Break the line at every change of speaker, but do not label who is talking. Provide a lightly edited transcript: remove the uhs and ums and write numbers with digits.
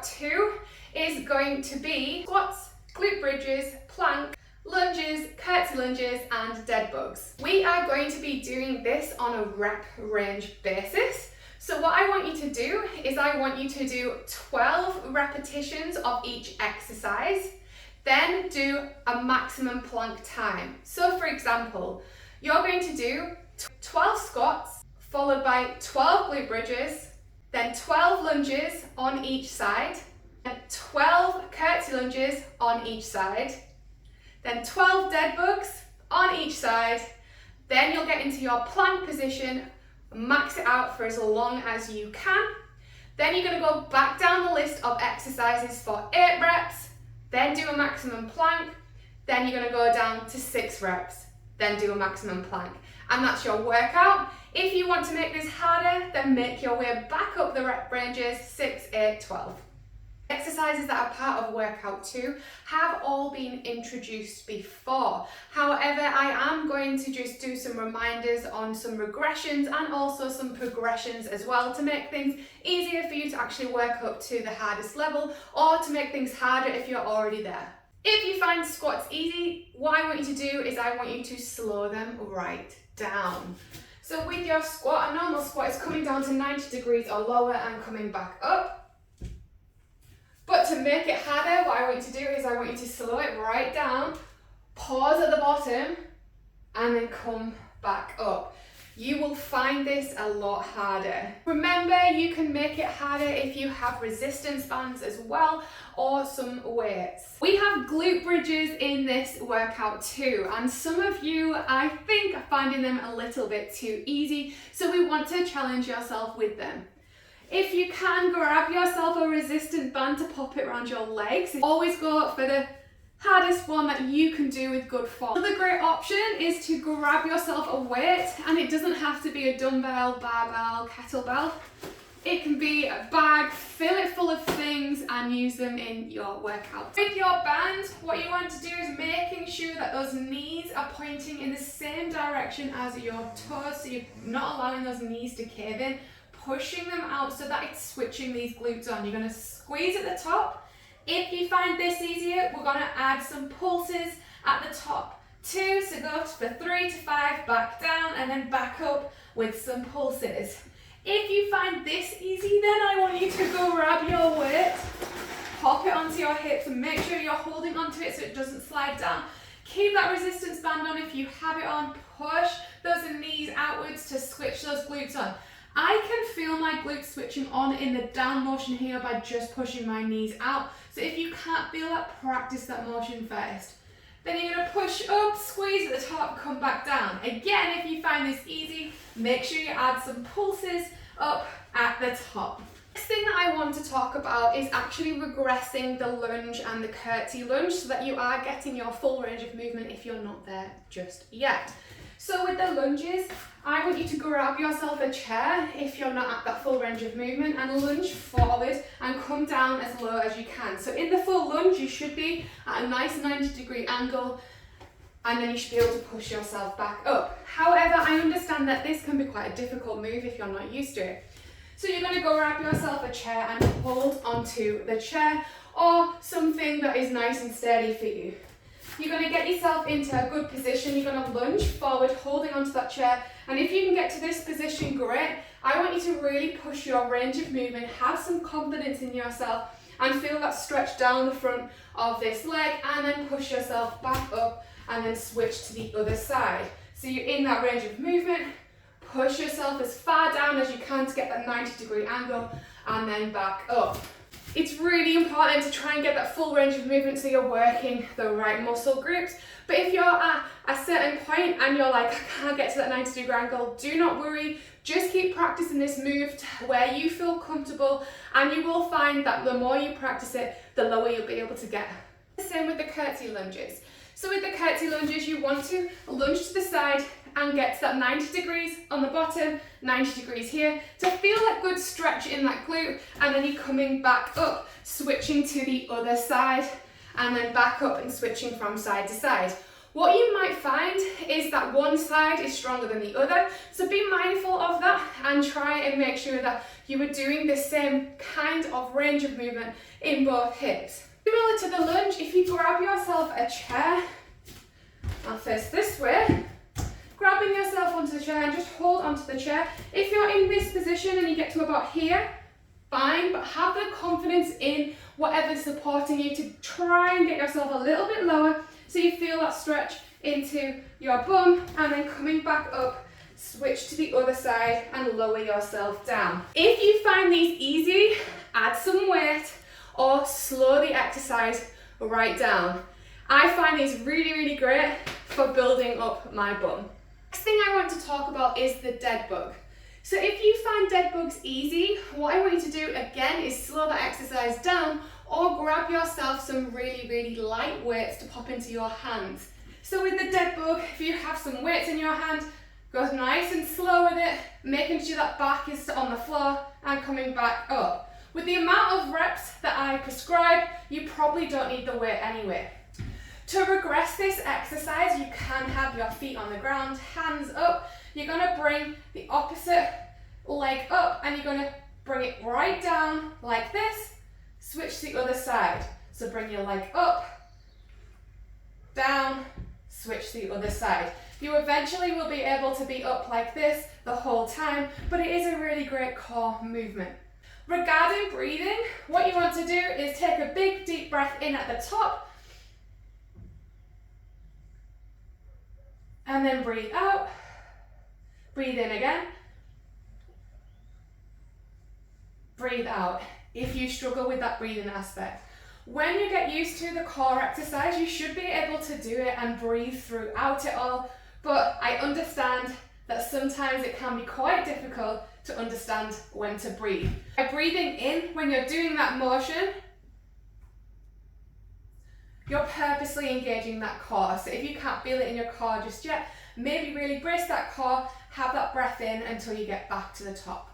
workout 2 is going to be squats, glute bridges, plank, lunges, curtsy lunges, and dead bugs. We are going to be doing this on a rep range basis. So what I want you to do is I want you to do 12 repetitions of each exercise, then do a maximum plank time. So for example, you're going to do 12 squats, followed by 12 glute bridges, then 12 lunges on each side, and 12 curtsy lunges on each side, then 12 dead bugs on each side. Then you'll get into your plank position, max it out for as long as you can. Then you're going to go back down the list of exercises for 8 reps, then do a maximum plank, then you're going to go down to 6 reps, then do a maximum plank. And that's your workout. If you want to make this harder, then make your way back up the rep ranges 6, 8, 12. Exercises that are part of workout 2 have all been introduced before. However, I am going to just do some reminders on some regressions and also some progressions as well to make things easier for you to actually work up to the hardest level, or to make things harder if you're already there. If you find squats easy, what I want you to do is I want you to slow them right down. So with your squat, a normal squat is coming down to 90 degrees or lower and coming back up. But to make it harder, what I want you to do is I want you to slow it right down, pause at the bottom, and then come back up. You will find this a lot harder. Remember, you can make it harder if you have resistance bands as well, or some weights. We have glute bridges in this workout too, and some of you, I think, are finding them a little bit too easy, so we want to challenge yourself with them. If you can, grab yourself a resistant band to pop it around your legs. Always go for the hardest one that you can do with good form. Another great option is to grab yourself a weight, and it doesn't have to be a dumbbell, barbell, kettlebell. It can be a bag, fill it full of things and use them in your workout. With your band, what you want to do is making sure that those knees are pointing in the same direction as your toes, so you're not allowing those knees to cave in, pushing them out so that it's switching these glutes on. You're going to squeeze at the top. If you find this easier, we're going to add some pulses at the top too. So go for 3 to 5, back down, and then back up with some pulses. If you find this easy, then I want you to go grab your weight, pop it onto your hips, and make sure you're holding onto it so it doesn't slide down. Keep that resistance band on if you have it on. Push those knees outwards to switch those glutes on. I can feel my glutes switching on in the down motion here by just pushing my knees out. So if you can't feel that, practice that motion first. Then you're going to push up, squeeze at the top, come back down. Again, if you find this easy, make sure you add some pulses up at the top. Next thing that I want to talk about is actually regressing the lunge and the curtsy lunge so that you are getting your full range of movement if you're not there just yet. So with the lunges, I want you to grab yourself a chair if you're not at that full range of movement, and lunge forward and come down as low as you can. So in the full lunge, you should be at a nice 90-degree angle, and then you should be able to push yourself back up. However, I understand that this can be quite a difficult move if you're not used to it. So you're going to go grab yourself a chair and hold onto the chair, or something that is nice and sturdy for you. You're going to get yourself into a good position. You're going to lunge forward, holding onto that chair. And if you can get to this position, great. I want you to really push your range of movement, have some confidence in yourself, and feel that stretch down the front of this leg, and then push yourself back up, and then switch to the other side. So you're in that range of movement. Push yourself as far down as you can to get that 90-degree angle, and then back up. It's really important to try and get that full range of movement so you're working the right muscle groups. But if you're at a certain point and you're like, I can't get to that 90-degree angle, do not worry. Just keep practicing this move to where you feel comfortable, and you will find that the more you practice it, the lower you'll be able to get. The same with the curtsy lunges. So with the curtsy lunges, you want to lunge to the side and get to that 90 degrees on the bottom, 90 degrees here, to feel that good stretch in that glute, and then you're coming back up, switching to the other side, and then back up and switching from side to side. What you might find is that one side is stronger than the other, so be mindful of that and try and make sure that you are doing the same kind of range of movement in both hips. Similar to the lunge, if you grab yourself a chair, I'll face this way, grabbing yourself onto the chair and just hold onto the chair. If you're in this position and you get to about here, fine, but have the confidence in whatever's supporting you to try and get yourself a little bit lower so you feel that stretch into your bum, and then coming back up, switch to the other side and lower yourself down. If you find these easy, add some weight or slow the exercise right down. I find these really, really great for building up my bum. Next thing I want to talk about is the dead bug. So if you find dead bugs easy, what I want you to do again is slow that exercise down or grab yourself some really, really light weights to pop into your hands. So with the dead bug, if you have some weights in your hand, go nice and slow with it, making sure that back is on the floor and coming back up. With the amount of reps that I prescribe, you probably don't need the weight anyway. To regress this exercise, you can have your feet on the ground, hands up. You're going to bring the opposite leg up and you're going to bring it right down like this. Switch to the other side. So bring your leg up, down, switch to the other side. You eventually will be able to be up like this the whole time, but it is a really great core movement. Regarding breathing, what you want to do is take a big deep breath in at the top and then breathe out. Breathe in again. Breathe out. If you struggle with that breathing aspect, when you get used to the core exercise, you should be able to do it and breathe throughout it all. But I understand that sometimes it can be quite difficult to understand when to breathe. By breathing in, when you're doing that motion, you're purposely engaging that core. So if you can't feel it in your core just yet, maybe really brace that core, have that breath in until you get back to the top.